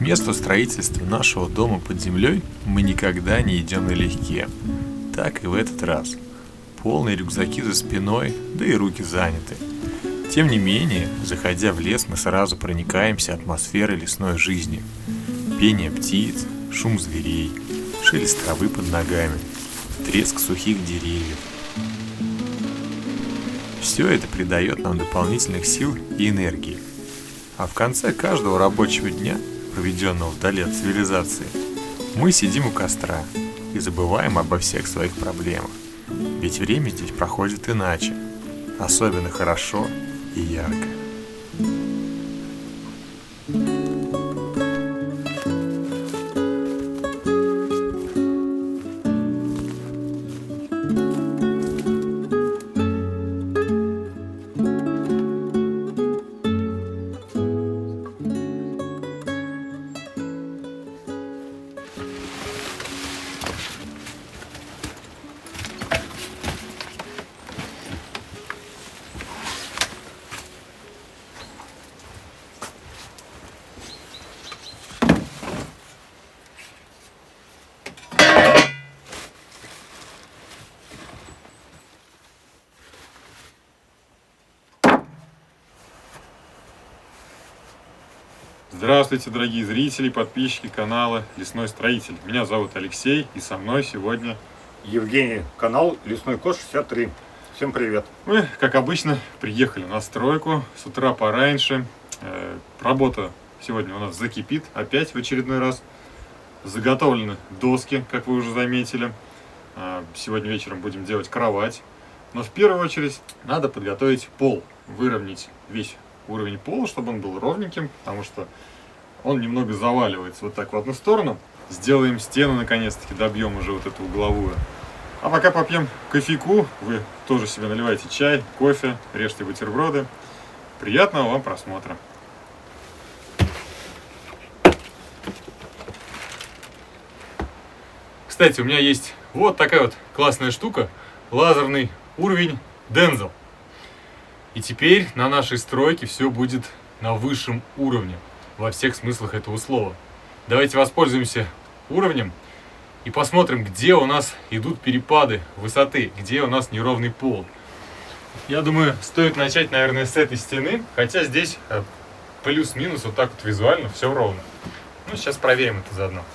месту строительства нашего дома под землей мы никогда не идем налегке. Так и в этот раз. Полные рюкзаки за спиной, да и руки заняты. Тем не менее, заходя в лес, мы сразу проникаемся атмосферой лесной жизни. Пение птиц, шум зверей, шелест травы под ногами, треск сухих деревьев. Все это придает нам дополнительных сил и энергии. А в конце каждого рабочего дня, проведенного вдали от цивилизации, мы сидим у костра и забываем обо всех своих проблемах. Ведь время здесь проходит иначе, особенно хорошо и ярко. Здравствуйте, дорогие зрители, подписчики канала Лесной Строитель. Меня зовут Алексей, и со мной сегодня Евгений, канал Лесной Кош 63. Всем привет. мы, как обычно, приехали на стройку с утра пораньше. Работа сегодня у нас закипит опять в очередной раз. Заготовлены доски, как вы уже заметили. Сегодня вечером будем делать кровать. Но в первую очередь надо подготовить пол, выровнять весь уровень пола, чтобы он был ровненьким, потому что он немного заваливается вот так в одну сторону. Сделаем стену, наконец-таки добьем уже вот эту угловую. А пока попьем кофейку, вы тоже себе наливайте чай, кофе, режьте бутерброды. Приятного вам просмотра. Кстати, у меня есть вот такая вот классная штука, лазерный уровень Denso. И теперь на нашей стройке все будет на высшем уровне, во всех смыслах этого слова. Давайте воспользуемся уровнем и посмотрим, где у нас идут перепады высоты, где у нас неровный пол. Я думаю, стоит начать, наверное, с этой стены, хотя здесь плюс-минус вот так вот визуально все ровно. Ну, сейчас проверим это заодно.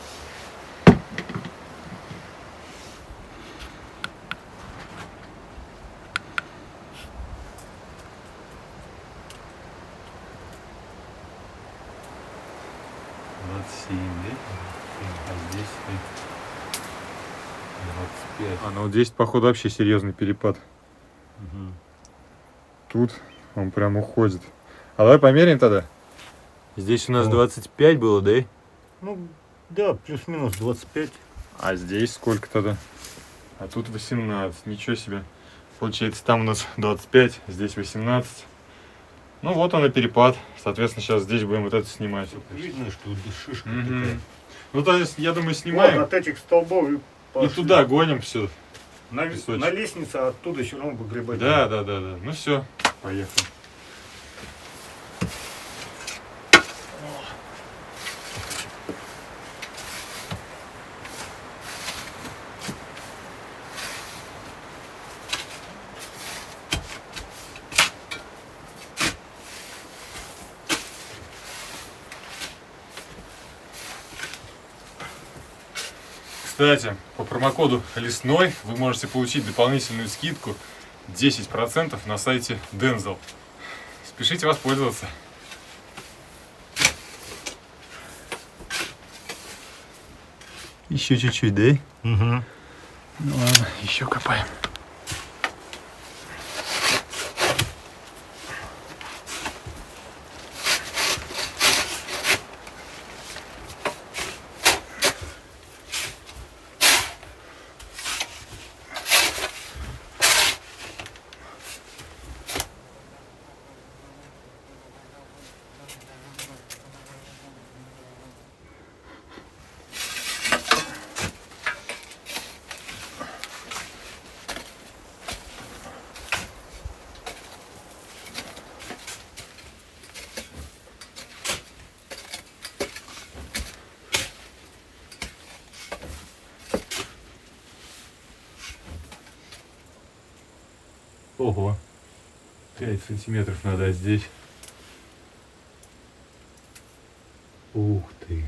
А здесь 25. Ну вот здесь, походу, вообще серьезный перепад. Тут он прям уходит. А давай померяем тогда. Здесь у нас 25 было, да? Ну, да, плюс-минус 25. А здесь сколько тогда? А тут 18. Ничего себе. Получается, там у нас 25, здесь 18. Ну вот он и перепад. Соответственно, сейчас здесь будем вот это снимать. Видно, что шишка такая. Ну, то есть, я думаю, снимаем. Вот от этих столбов И туда гоним все. на лестнице, а оттуда все равно выгребать. Да. Ну все, поехали. Кстати, по промокоду Лесной вы можете получить дополнительную скидку 10% на сайте Denso. Спешите воспользоваться. Еще чуть-чуть, да? Угу. Ну ладно, еще копаем. Ого. 5 сантиметров надо здесь. Ух ты.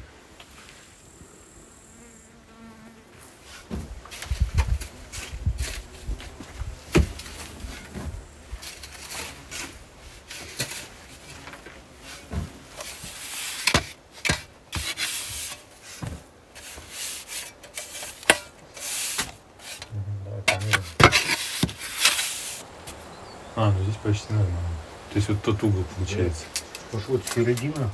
А, ну здесь почти нормально. То есть вот тот угол получается. Вот, вот середина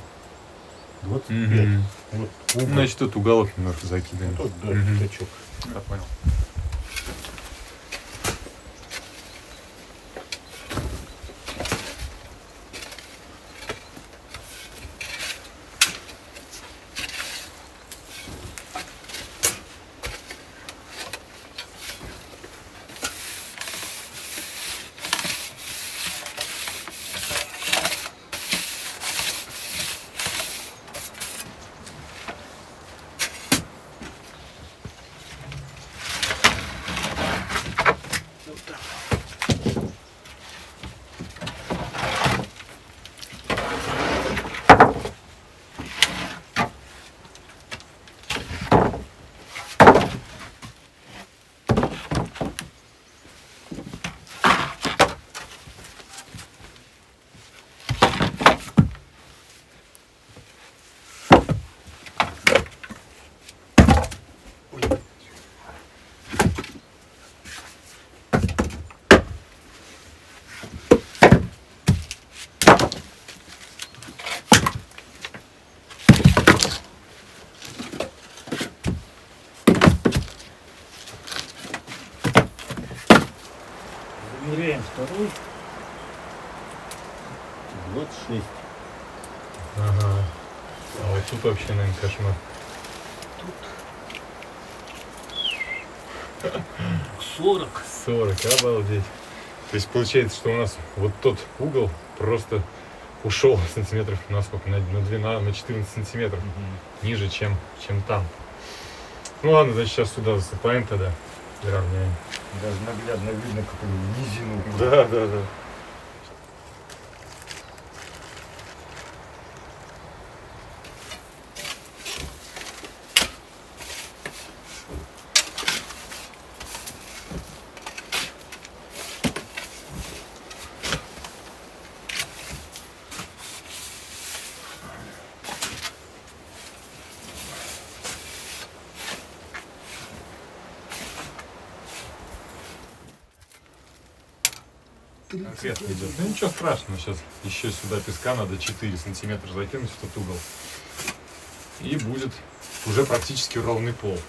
25. Мгм. Вот угол. Значит, тут уголок немножко закидаем. Тут, да, Мгм. пятачок. Я понял. Замеряем второй. 26. Ага. А вот тут вообще, наверное, кошмар. 40. 40, обалдеть. То есть получается, что у нас вот тот угол просто ушел сантиметров на сколько? На 12, на 14 сантиметров ниже, чем там. Ну ладно, значит сейчас сюда засыпаем тогда и равняем. Даже наглядно видно, какую низину. Да, да, да. Конкретно идет. Ну ничего страшного, сейчас еще сюда песка надо 4 сантиметра закинуть в тот угол. И будет уже практически ровный пол.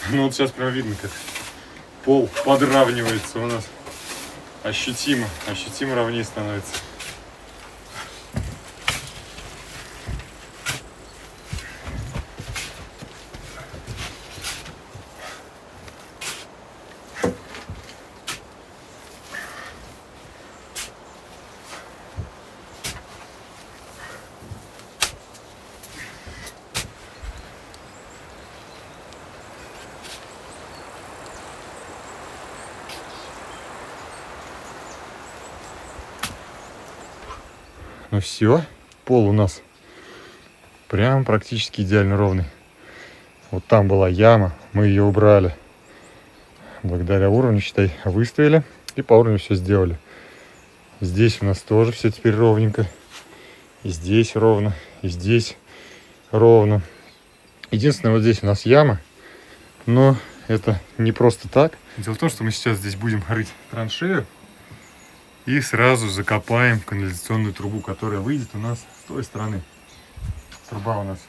Ну вот сейчас прям видно, как пол подравнивается у нас. Ощутимо ровнее становится. Ну все, пол у нас прям практически идеально ровный. Вот там была яма, мы ее убрали. Благодаря уровню, считай, выставили и по уровню все сделали. Здесь у нас тоже все теперь ровненько. И здесь ровно, и здесь ровно. Единственное, вот здесь у нас яма, но это не просто так. Дело в том, что мы сейчас здесь будем рыть траншею. И сразу закопаем канализационную трубу, которая выйдет у нас с той стороны. Труба у нас.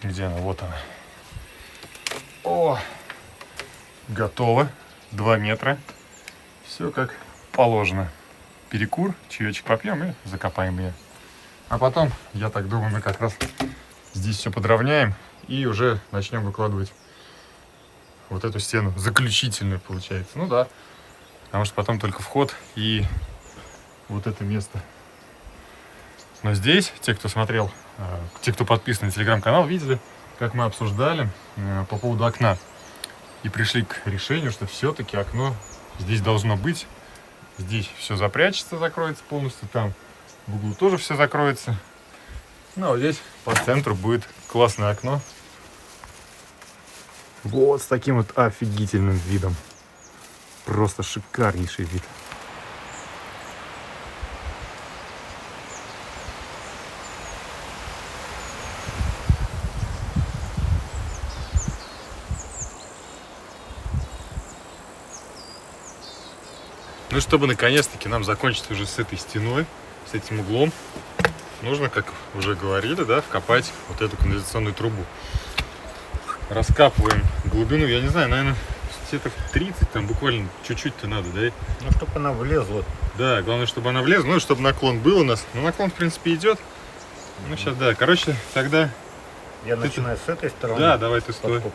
Где она? Вот она. О! Готово. 2 метра. Все как положено. Перекур, чаечек попьем и закопаем ее. А потом, я так думаю, мы как раз здесь все подровняем и уже начнем выкладывать вот эту стену, заключительную получается. Ну да, потому что потом только вход и вот это место. Но здесь, те, кто смотрел, те, кто подписан на телеграм-канал, видели, как мы обсуждали по поводу окна. И пришли к решению, что все-таки окно здесь должно быть. Здесь все запрячется, закроется полностью, там в углу тоже все закроется. Ну, а здесь по центру будет классное окно. Вот с таким вот офигительным видом. Просто шикарнейший вид. Ну, чтобы наконец-таки нам закончить уже с этой стеной, с этим углом, нужно, как уже говорили, да, вкопать вот эту канализационную трубу. Раскапываем глубину, я не знаю, наверное, где-то 30, там буквально чуть-чуть-то надо, да? Ну, чтобы она влезла. Да, главное, чтобы она влезла, ну и чтобы наклон был у нас. Ну, наклон, в принципе, идет. Ну, сейчас, да, короче, тогда... Я начинаю с этой стороны. Да, давай ты стой. Подкоп.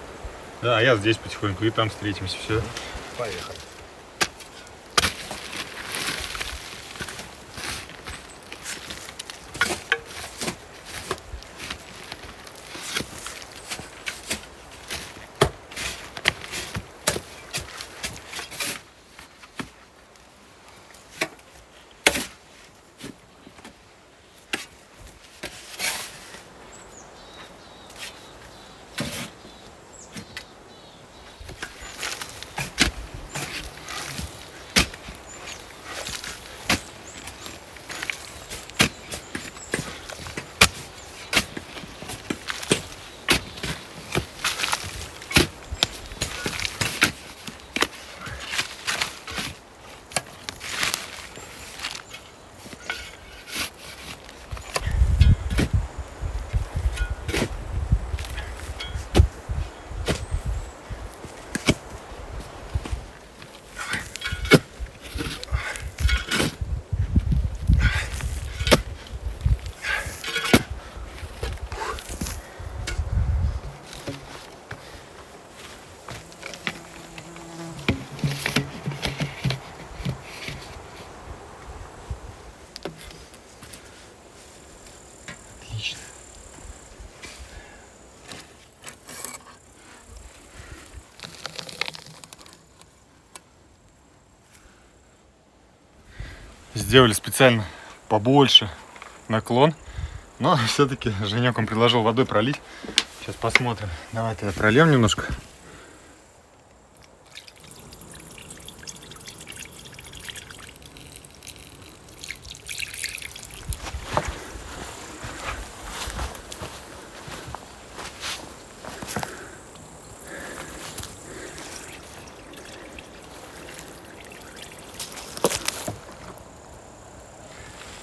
Да, а я здесь потихоньку, и там встретимся, все. Поехали. Отлично. Сделали специально побольше наклон, но все-таки Женек он предложил водой пролить. Сейчас посмотрим. Давай тогда прольем немножко.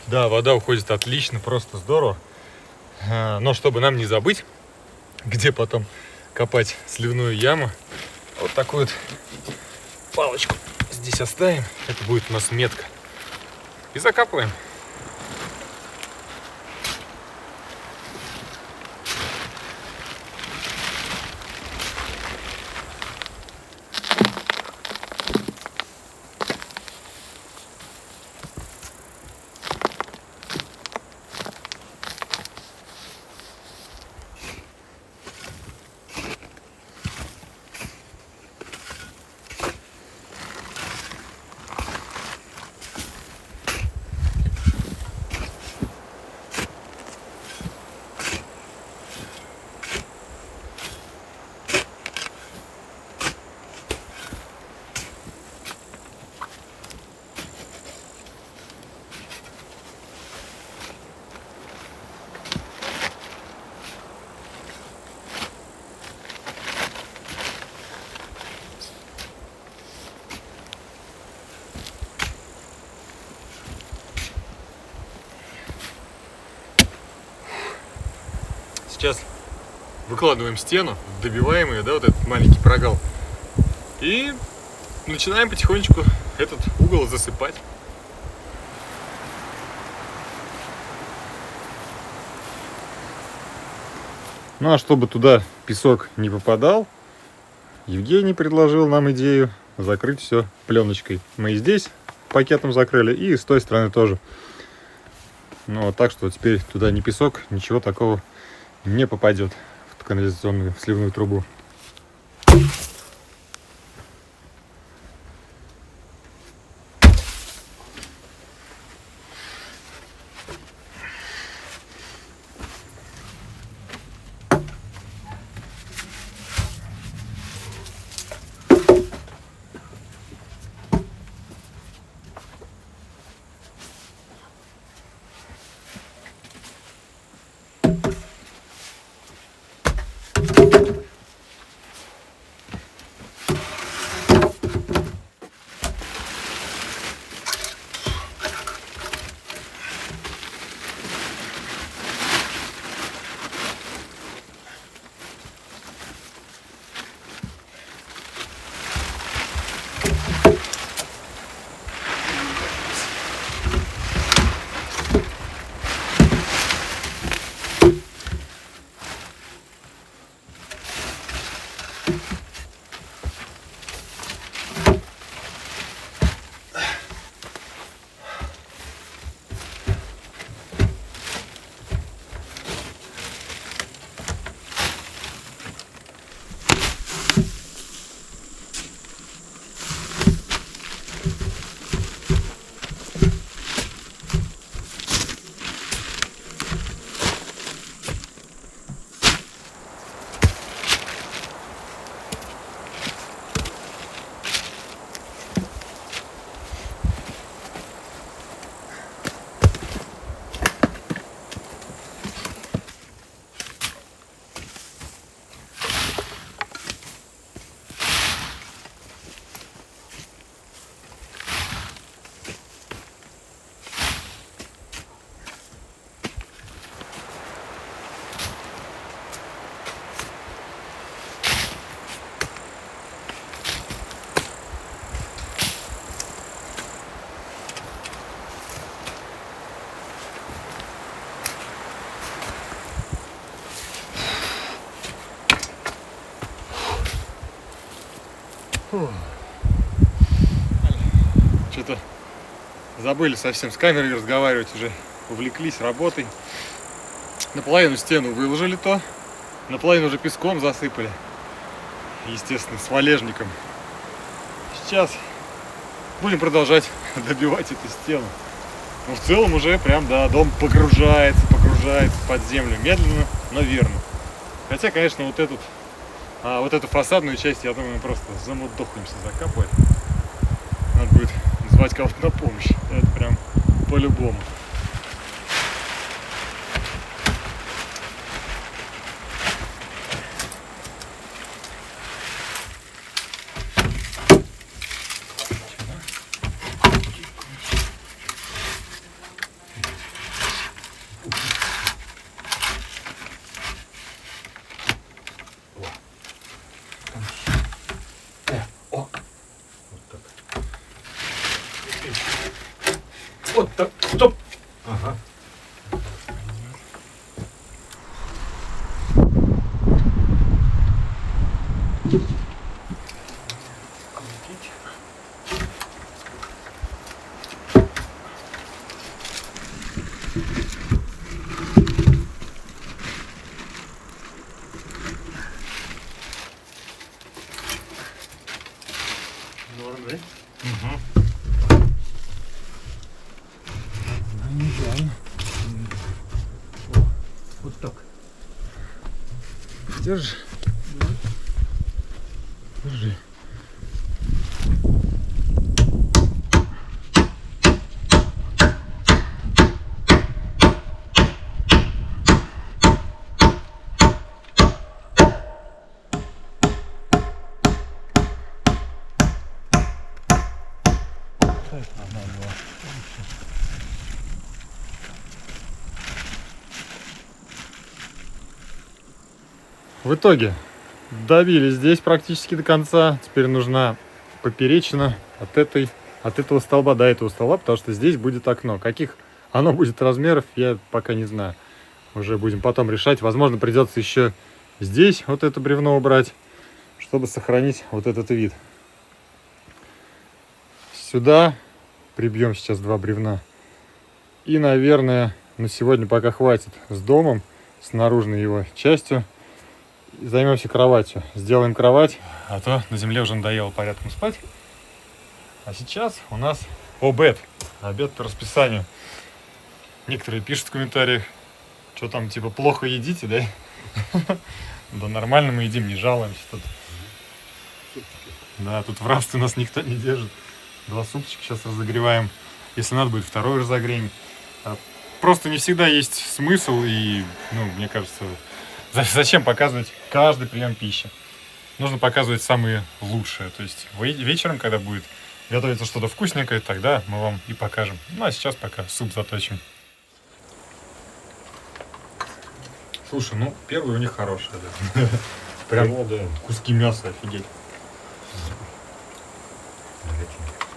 Да, вода уходит отлично, просто здорово. Но чтобы нам не забыть, где потом копать сливную яму, вот такую вот палочку здесь оставим. Это будет у нас метка. И закапываем. Сейчас выкладываем стену, добиваем ее, да, вот этот маленький прогал. И начинаем потихонечку этот угол засыпать. Ну а чтобы туда песок не попадал, Евгений предложил нам идею закрыть все пленочкой. Мы и здесь пакетом закрыли, и с той стороны тоже. Ну, так что теперь туда ни песок, ничего такого не попадет в канализационную сливную трубу. Что-то забыли совсем с камерой разговаривать, уже увлеклись работой. Наполовину стену выложили то, наполовину уже песком засыпали. Естественно, с валежником. Сейчас будем продолжать добивать эту стену. Но в целом уже прям, да, дом погружается под землю. Медленно, но верно. Хотя, конечно, вот эту фасадную часть, я думаю, мы просто замудохаемся закапывать. Надо будет звать кого-то на помощь. Это прям по-любому. Вот так, стоп. Ага. Норм, да? Угу. Вот так. Держи. Держи. В итоге добили здесь практически до конца. Теперь нужна поперечина от этого столба до этого столба, потому что здесь будет окно. Каких оно будет размеров, я пока не знаю. Уже будем потом решать. Возможно, придется еще здесь вот это бревно убрать, чтобы сохранить вот этот вид. Сюда прибьем сейчас 2 бревна. И, наверное, на сегодня пока хватит с домом, с наружной его частью. И займемся кроватью. Сделаем кровать. А то на земле уже надоело порядком спать. А сейчас у нас обед. Обед по расписанию. Некоторые пишут в комментариях, что там, типа, плохо едите, да? Да нормально мы едим, не жалуемся тут. Да, тут в рабстве нас никто не держит. 2 супчика сейчас разогреваем. Если надо будет, 2 разогреем. Просто не всегда есть смысл и, мне кажется, зачем показывать каждый прием пищи. Нужно показывать самые лучшие. То есть вечером, когда будет готовиться что-то вкусненькое, тогда мы вам и покажем. Ну а сейчас пока суп заточим. Слушай, первый у них хороший, да. Прям куски мяса, офигеть.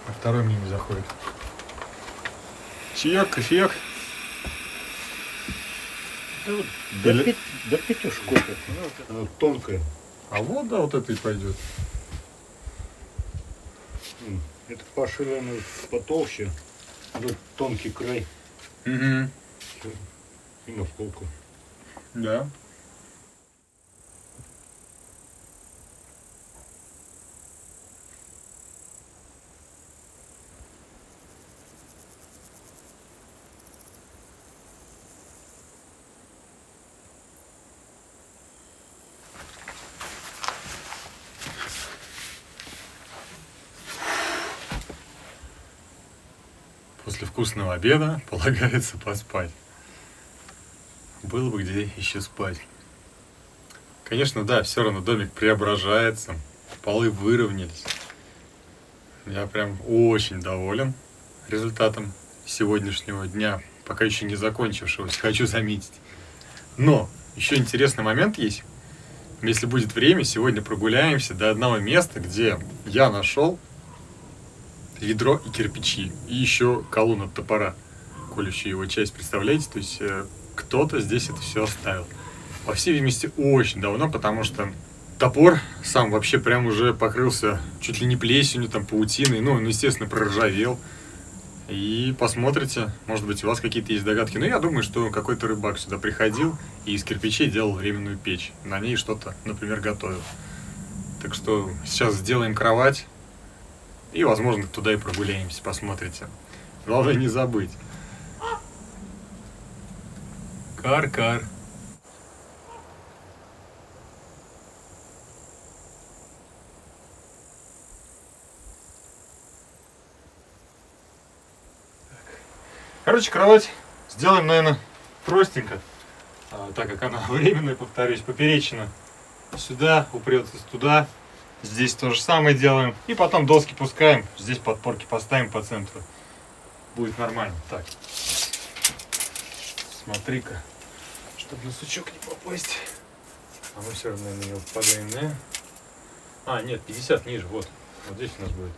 А второй мне не заходит. Чаек, кофеек. Да пятюшка кофе. Она тонкая. А вот, да, вот это и пойдет. Это поширено потолще. Вот тонкий край. Угу. И на вколку. Да. После вкусного обеда полагается поспать. Было бы где еще спать. Конечно, да, все равно домик преображается, полы выровнялись. Я прям очень доволен результатом сегодняшнего дня, пока еще не закончившегося, хочу заметить. Но еще интересный момент есть. Если будет время, сегодня прогуляемся до одного места, где я нашел ведро и кирпичи, и еще колонну от топора, колющую его часть, представляете? То есть кто-то здесь это все оставил. По всей видимости, очень давно, потому что топор сам вообще прям уже покрылся чуть ли не плесенью, там, паутиной, естественно, проржавел. И посмотрите, может быть, у вас какие-то есть догадки. Но я думаю, что какой-то рыбак сюда приходил и из кирпичей делал временную печь. На ней что-то, например, готовил. Так что сейчас сделаем кровать. И, возможно, туда и прогуляемся, посмотрите. Главное не забыть. Кар-кар. Короче, кровать сделаем, наверное, простенько. Так как она временная, повторюсь, поперечина сюда, упрется туда. Здесь то же самое делаем. И потом доски пускаем. Здесь подпорки поставим по центру. Будет нормально. Так. Смотри-ка. Чтобы на сучок не попасть. А мы все равно на него попадаем, да? А, нет, 50 ниже. Вот. Вот здесь у нас будет.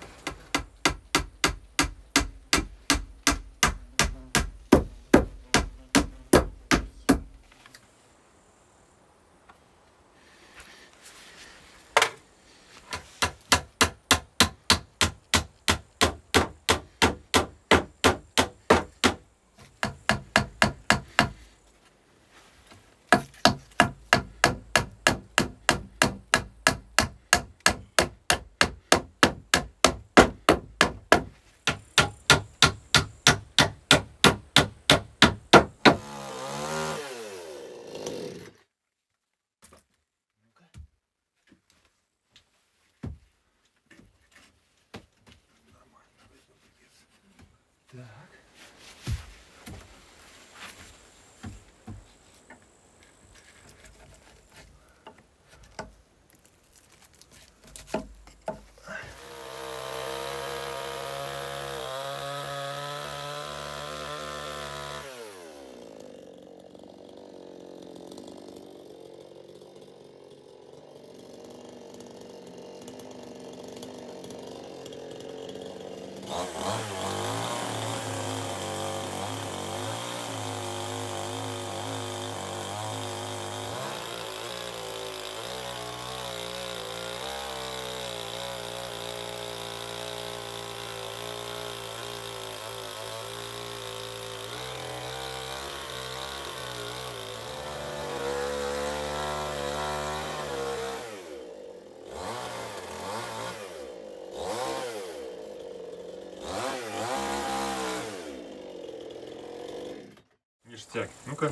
Ништяк. Ну-ка.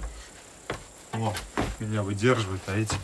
О, меня выдерживает, а эти...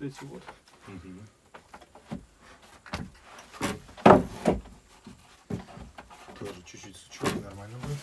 Кстати, вот. Тоже чуть-чуть сучок, нормально будет.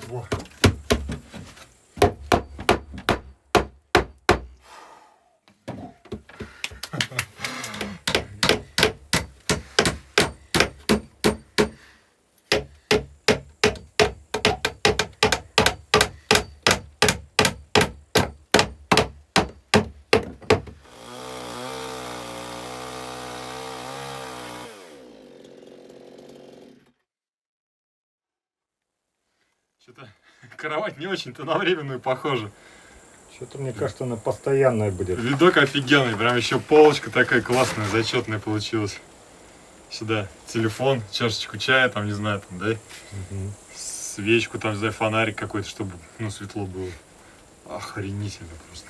Во. Что-то кровать не очень-то на временную похожа. Что-то мне кажется, она постоянная будет. Видок офигенный, прям еще полочка такая классная, зачетная получилась. Сюда телефон, чашечку чая, там, не знаю, там, да? Свечку, там, не знаю, фонарик какой-то, чтобы, ну, светло было. Охренительно просто.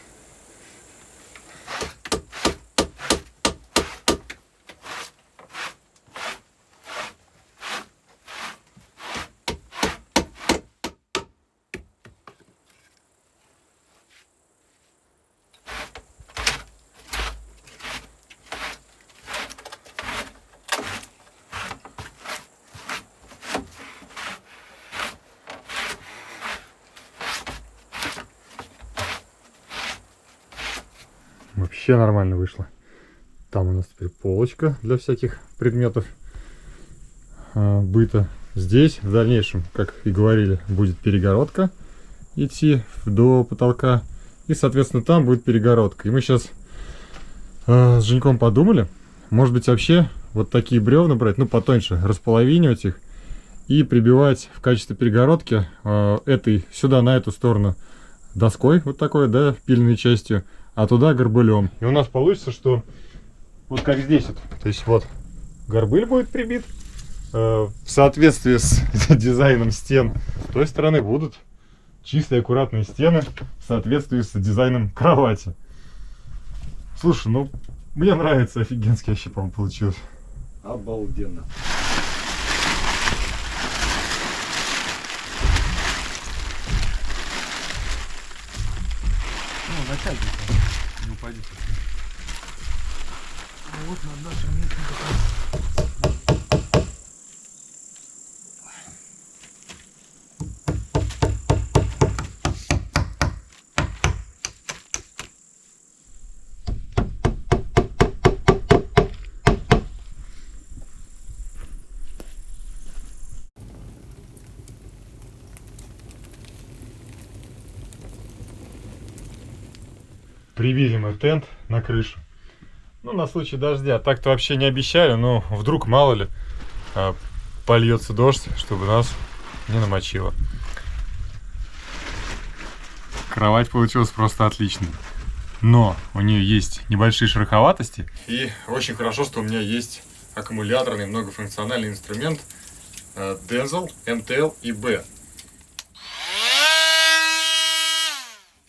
Вообще нормально вышло. Там у нас теперь полочка для всяких предметов быта. Здесь в дальнейшем, как и говорили, будет перегородка идти до потолка. И, соответственно, там будет перегородка. И мы сейчас с Женьком подумали, может быть, вообще вот такие бревна брать, ну, потоньше, располовинивать их и прибивать в качестве перегородки этой сюда, на эту сторону, доской вот такой, да, пильной частью, а туда горбылем. И у нас получится, что вот как здесь вот, то есть вот горбыль будет прибит в соответствии с дизайном стен. С той стороны будут чистые аккуратные стены в соответствии с дизайном кровати. Слушай, ну мне нравится, офигенски вообще, по-моему, получилось. Обалденно. Ну, натягивай. Не упади. Вот на нашем месте как раз. Прибили мы тент на крышу. Ну, на случай дождя. Так-то вообще не обещали, но вдруг, мало ли, польется дождь, чтобы нас не намочило. Кровать получилась просто отличной. Но у нее есть небольшие шероховатости. И очень хорошо, что у меня есть аккумуляторный многофункциональный инструмент Denzel, MTL и B.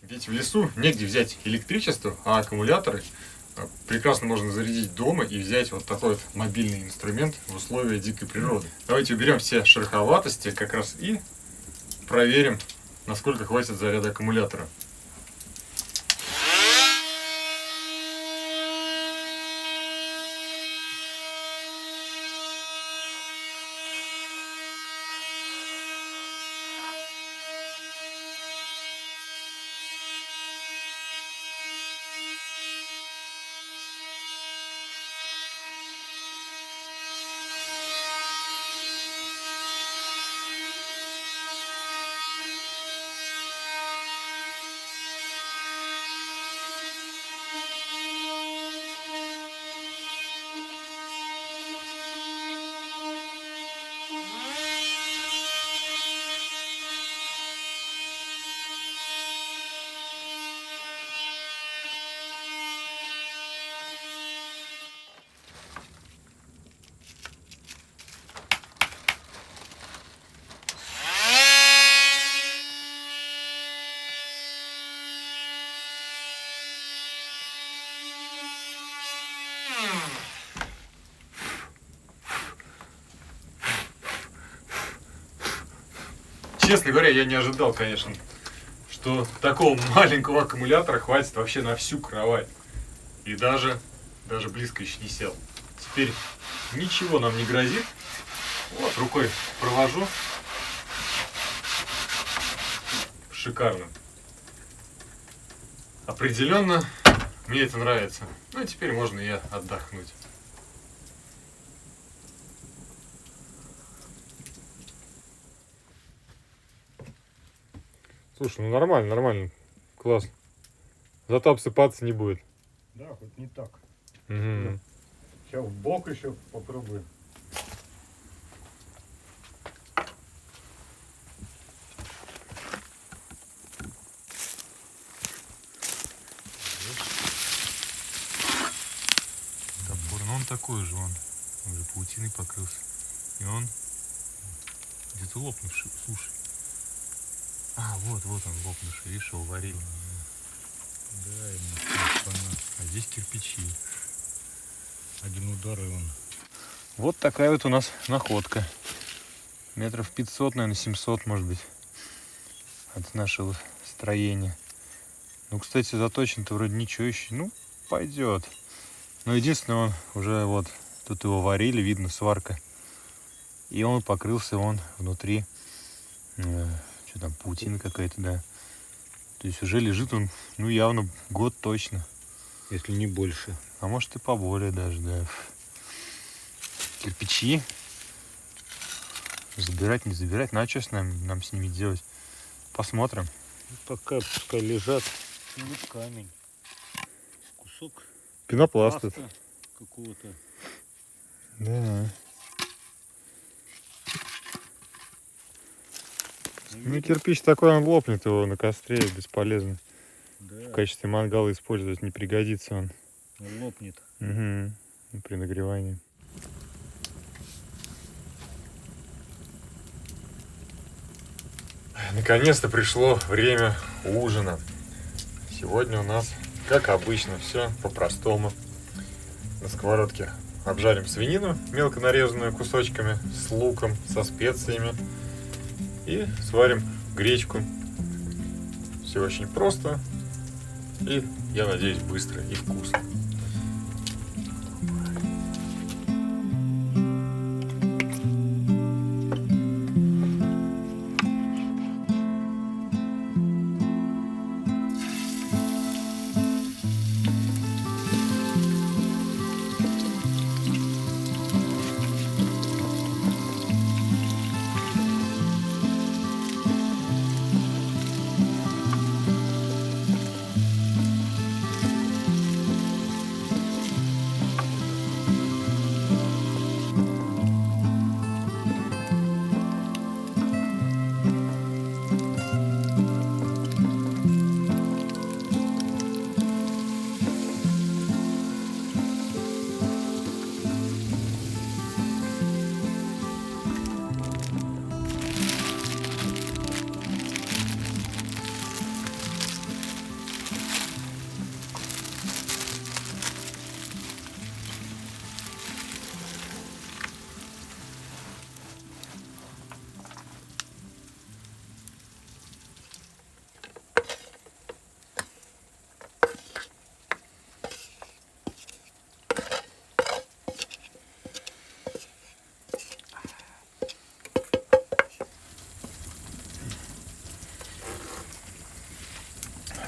Ведь в лесу негде взять электричество, а аккумуляторы прекрасно можно зарядить дома и взять вот такой вот мобильный инструмент в условиях дикой природы. Давайте уберем все шероховатости как раз и проверим, насколько хватит заряда аккумулятора. Честно говоря, я не ожидал, конечно, что такого маленького аккумулятора хватит вообще на всю кровать. И даже близко еще не сел. Теперь ничего нам не грозит. Вот, рукой провожу. Шикарно. Определенно мне это нравится. Ну и теперь можно и отдохнуть. Слушай, ну нормально. Класс. Зато обсыпаться не будет. Да, хоть не так. Угу. Сейчас в бок еще попробуем. Топор, ну он такой же, он уже паутиной покрылся. И он где-то лопнувший, слушай. А, вот он лопнувший, видишь, его варили. Да, ему А здесь кирпичи. один удар и он. Вот такая вот у нас находка. Метров 500, наверное, 700, может быть, от нашего строения. Ну, кстати, заточен-то вроде ничего еще. Ну, пойдет. Но единственное, он уже вот, тут его варили, видно, сварка. И он покрылся, он внутри, что там, паутина какая-то, да. То есть уже лежит он, ну, явно год точно. Если не больше. А может и поболее даже, да. Кирпичи. Забирать, не забирать. Ну а что нам с ними делать? Посмотрим. Пока пускай лежат. Ну, вот камень. Кусок Пенопласт пласта какого-то. Да. Ну, кирпич такой, он лопнет, его на костре, бесполезно. Да. В качестве мангала использовать не пригодится он. Он лопнет. Угу. При нагревании. Наконец-то пришло время ужина. Сегодня у нас, как обычно, все по-простому. На сковородке обжарим свинину, мелко нарезанную кусочками, с луком, со специями. И сварим гречку. Все очень просто. И, я надеюсь, быстро и вкусно.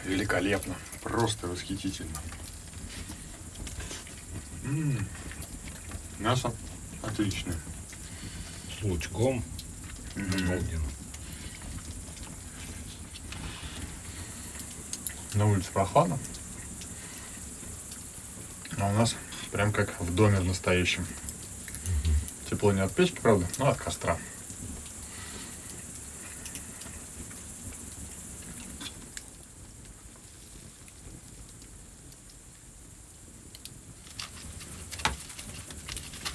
великолепно. Просто восхитительно. Мясо отличное. С лучком. Обалденно. На улице прохладно. А у нас прям как в доме в настоящем. Тепло не от печки, правда, но от костра.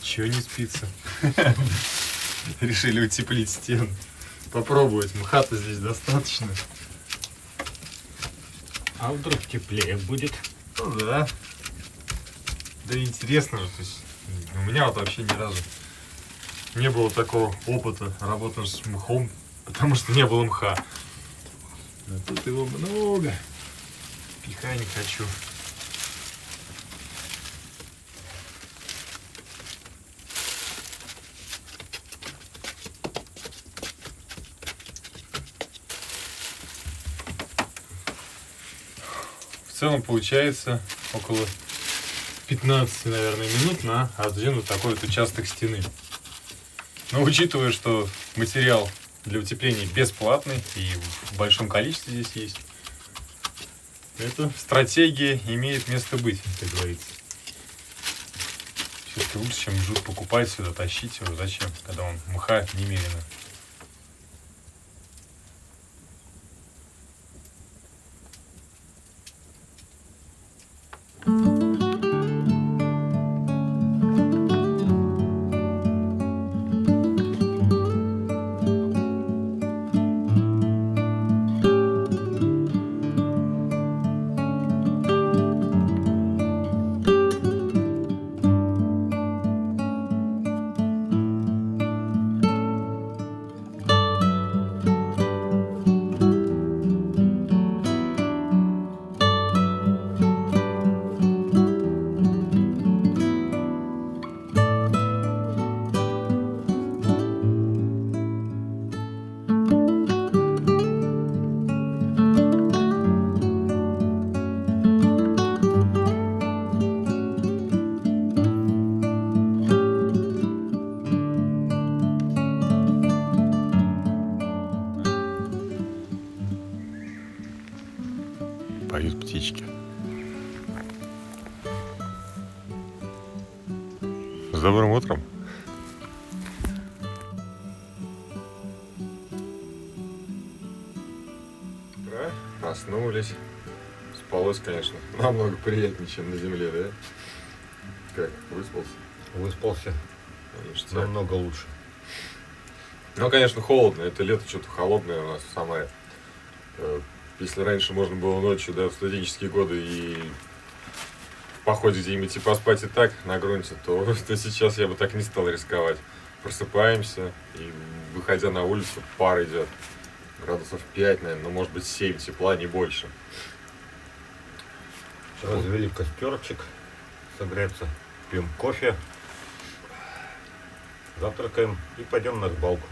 Чего не спится? Решили утеплить стену. Попробовать. Мха-то здесь достаточно. А вдруг теплее будет? Ну да. Да интересно же. То есть, у меня вот вообще ни разу не было такого опыта работы с мхом, потому что не было мха. А тут его много. Пихай не хочу. В целом получается около 15, наверное, минут на один вот такой вот участок стены. Но учитывая, что материал для утепления бесплатный и в большом количестве здесь есть, эта стратегия имеет место быть, как говорится. Все-таки лучше, чем жут покупать сюда, тащить его. Зачем, когда он мха немерено. Поют птички. С добрым утром. Да, проснулись. Спалось, конечно, намного приятнее, чем на земле, да? Как, выспался? Выспался намного лучше. Ну, конечно, холодно. Это лето что-то холодное у нас в Самаре. Если раньше можно было ночью, да, в студенческие годы и в походе где-нибудь и поспать и так на грунте, то сейчас я бы так не стал рисковать. Просыпаемся и, выходя на улицу, пар идет. Градусов 5, наверное, ну, может быть, 7 тепла, не больше. Развели костерчик, согреться, пьем кофе, завтракаем и пойдем на рыбалку.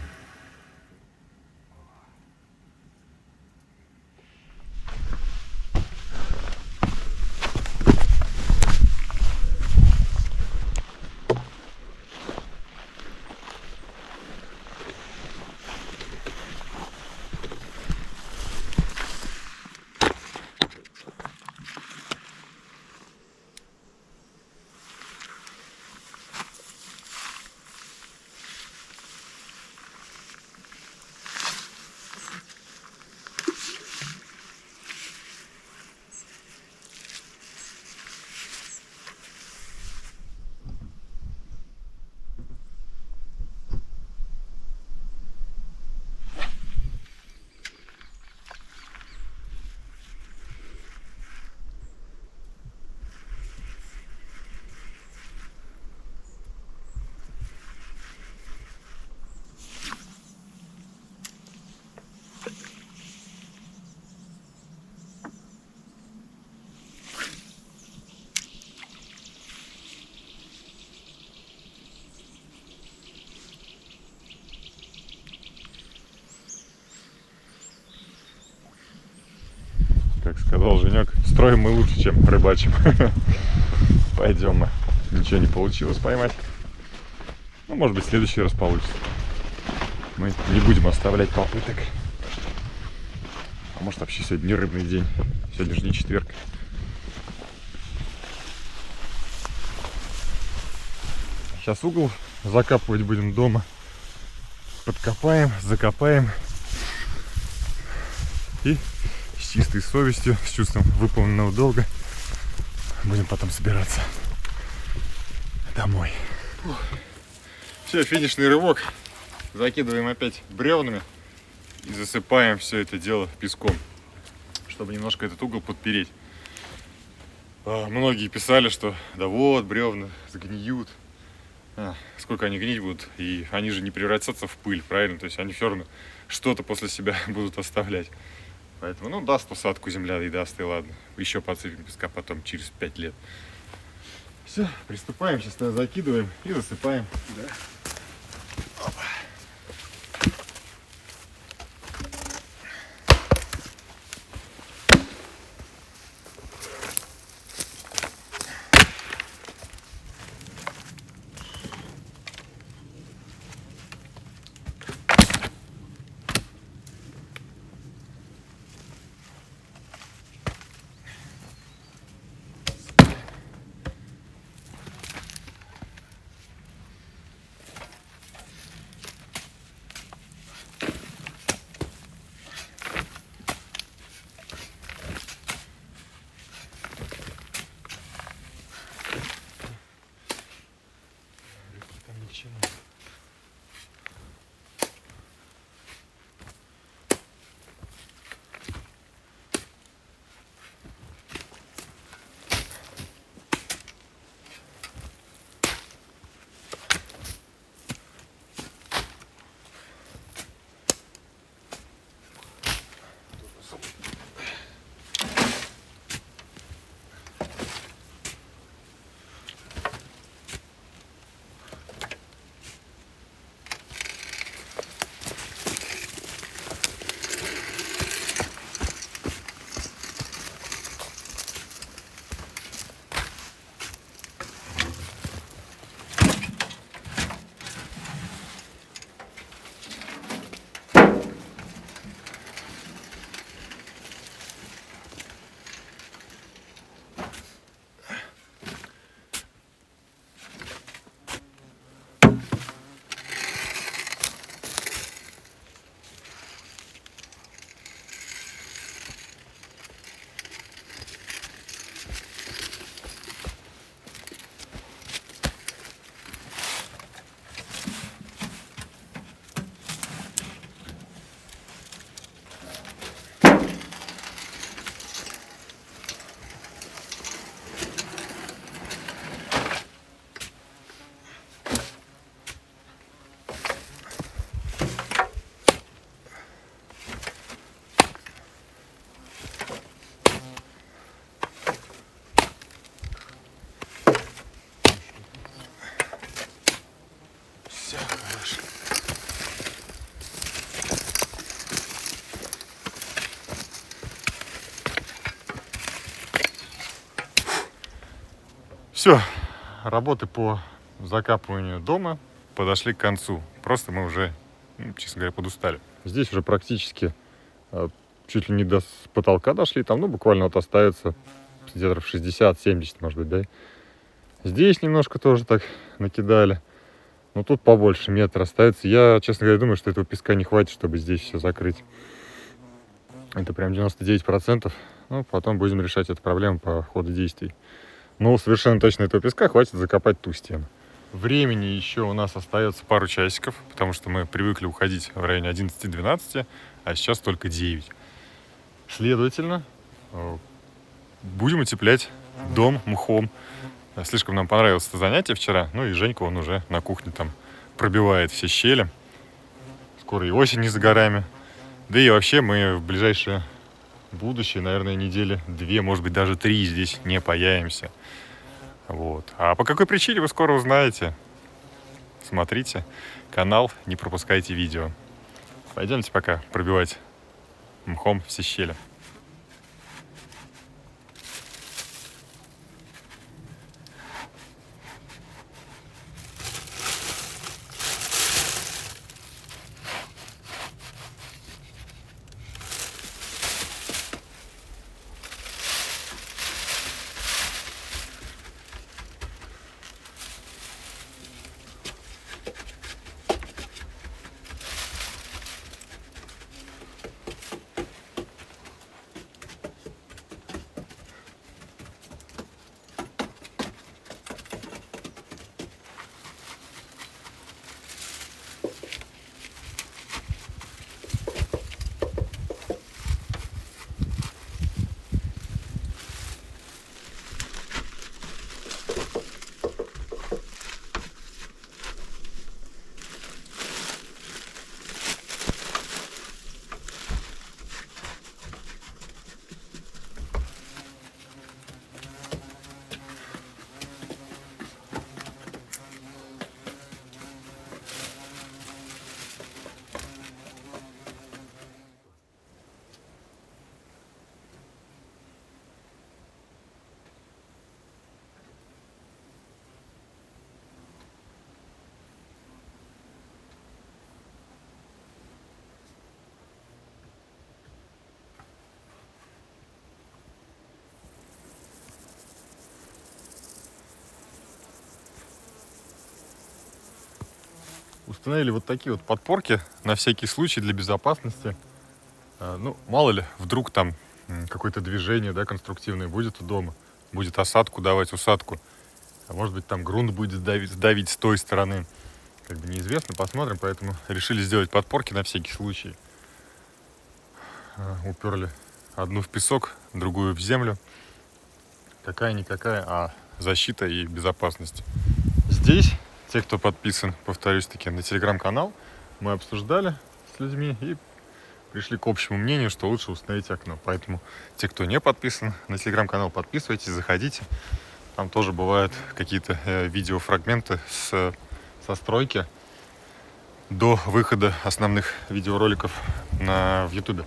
как сказал Женек, строим мы лучше, чем рыбачим. Пойдем мы. Ничего не получилось поймать. Ну, может быть, в следующий раз получится. Мы не будем оставлять попыток. А может, вообще сегодня не рыбный день. Сегодня же не четверг. Сейчас угол закапывать будем дома. Подкопаем, закопаем. И с чистой совестью, с чувством выполненного долга будем потом собираться домой. Все, финишный рывок. Закидываем опять бревнами и засыпаем все это дело песком, чтобы немножко этот угол подпереть. Многие писали, что да вот, бревна сгниют. Сколько они гнить будут, и они же не превратятся в пыль, правильно? То есть они все равно что-то после себя будут оставлять. Поэтому, ну, даст посадку земля и даст, и ладно. Еще подсыпем песка потом, через 5 лет. Все, приступаем, сейчас закидываем и засыпаем. Да. Опа. Все, работы по закапыванию дома подошли к концу. Просто мы уже, честно говоря, подустали. Здесь уже практически чуть ли не до потолка дошли. Там, ну, буквально вот остается сантиметров 60-70, может быть, да. Здесь немножко тоже так накидали. Но тут побольше метра остается. Я, честно говоря, думаю, что этого песка не хватит, чтобы здесь все закрыть. Это прям 99%. Ну, потом будем решать эту проблему по ходу действий. Но совершенно точно этого песка хватит закопать ту стену. Времени еще у нас остается пару часиков, потому что мы привыкли уходить в районе 11-12, а сейчас только 9. Следовательно, будем утеплять дом мхом. Слишком нам понравилось это занятие вчера. Ну и Женька, он уже на кухне там пробивает все щели. Скоро и осень не за горами. Да и вообще мы в ближайшее будущее, наверное, недели 2, может быть, даже 3 здесь не появимся. Вот. А по какой причине, вы скоро узнаете. Смотрите канал, не пропускайте видео. Пойдемте пока пробивать мхом все щели. установили вот такие вот подпорки на всякий случай для безопасности. Ну, мало ли, вдруг там какое-то движение, да, конструктивное будет у дома. Будет осадку давать, усадку. А может быть, там грунт будет давить с той стороны. Как бы неизвестно, посмотрим. Поэтому решили сделать подпорки на всякий случай. Уперли одну в песок, другую в землю. Какая-никакая, а защита и безопасность. Здесь, те, кто подписан, повторюсь-таки, на телеграм-канал, мы обсуждали с людьми и пришли к общему мнению, что лучше установить окно. Поэтому те, кто не подписан на телеграм-канал, подписывайтесь, заходите. Там тоже бывают какие-то видеофрагменты со стройки до выхода основных видеороликов в ютубе.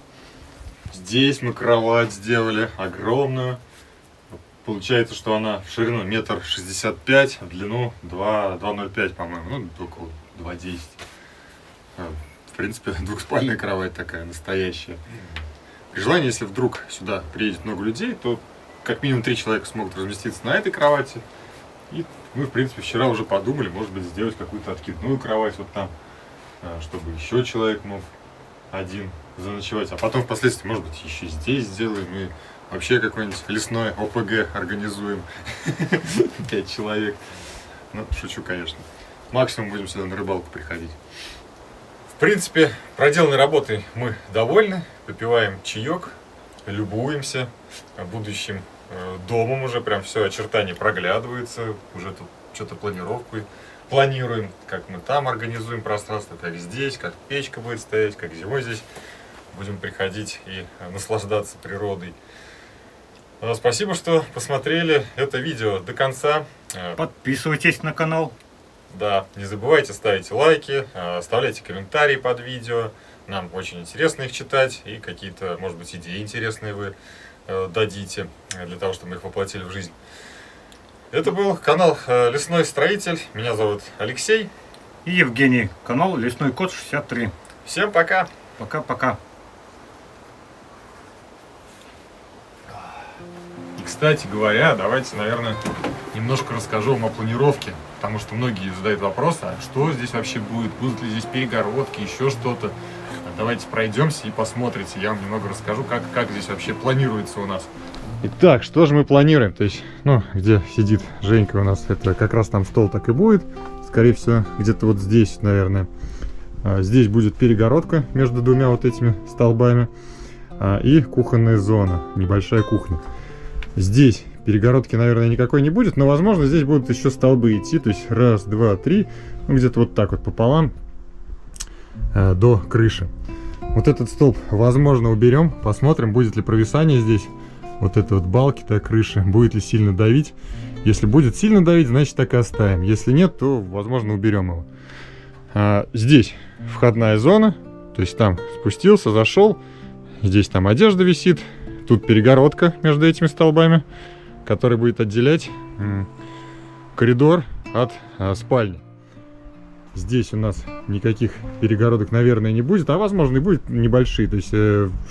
Здесь мы кровать сделали огромную. Получается, что она в ширину 1,65 м, в длину 2,05 м, по-моему, ну, около 2,10 м. В принципе, двухспальная кровать такая, настоящая. При желании, если вдруг сюда приедет много людей, то как минимум 3 человека смогут разместиться на этой кровати. И мы, в принципе, вчера уже подумали, может быть, сделать какую-то откидную кровать вот там, чтобы еще человек мог один заночевать. А потом впоследствии, может быть, еще здесь сделаем и вообще какой-нибудь лесной ОПГ организуем. 5 человек. Ну, шучу, конечно. Максимум будем сюда на рыбалку приходить. В принципе, проделанной работой мы довольны. Попиваем чаек, любуемся будущим домом уже. Прям все очертания проглядываются. Уже тут что-то планировку планируем. Как мы там организуем пространство, как здесь, как печка будет стоять, как зимой здесь будем приходить и наслаждаться природой. Спасибо, что посмотрели это видео до конца. Подписывайтесь на канал. Да, не забывайте ставить лайки, оставляйте комментарии под видео. Нам очень интересно их читать. И какие-то, может быть, идеи интересные вы дадите для того, чтобы мы их воплотили в жизнь. Это был канал Лесной Строитель. Меня зовут Алексей. И Евгений. Канал Лесной Кот 63. Всем пока! Пока-пока. И, кстати говоря, давайте, наверное, немножко расскажу вам о планировке. Потому что многие задают вопрос, а что здесь вообще будет? Будут ли здесь перегородки, еще что-то? Давайте пройдемся и посмотрите. Я вам немного расскажу, как здесь вообще планируется у нас. Итак, что же мы планируем? То есть, ну, где сидит Женька у нас, это как раз там стол так и будет. Скорее всего, где-то вот здесь, наверное. Здесь будет перегородка между двумя вот этими столбами. И кухонная зона, небольшая кухня. Здесь перегородки, наверное, никакой не будет, но, возможно, здесь будут еще столбы идти. То есть, раз, два, три, ну, где-то вот так вот пополам до крыши. Вот этот столб, возможно, уберем. Посмотрим, будет ли провисание здесь. Вот это вот балки, так, крыши, будет ли сильно давить. Если будет сильно давить, значит, так и оставим. Если нет, то, возможно, уберем его. Здесь входная зона. То есть там спустился, зашел. Здесь там одежда висит. Тут перегородка между этими столбами, которая будет отделять коридор от спальни. Здесь у нас никаких перегородок, наверное, не будет. А возможно, и будет небольшие. То есть,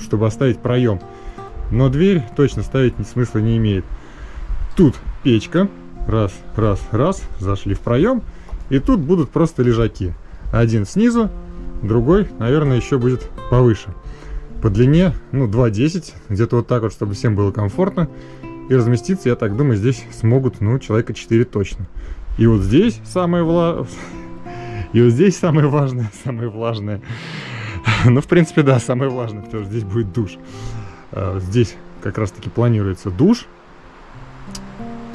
чтобы оставить проем. Но дверь точно ставить смысла не имеет. Тут печка. Раз, раз, раз. Зашли в проем. И тут будут просто лежаки. Один снизу, другой, наверное, еще будет повыше. По длине, ну, 2,10. Где-то вот так вот, чтобы всем было комфортно. И разместиться, я так думаю, здесь смогут, ну, человека 4 точно. И вот здесь самое важное, самое влажное. Ну, в принципе, да, самое важное, потому что здесь будет душ. Здесь как раз-таки планируется душ.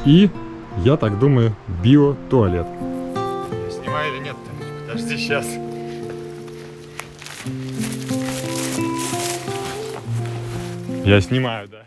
И, я так думаю, биотуалет. Я снимаю или нет? Подожди, сейчас. Я снимаю, да.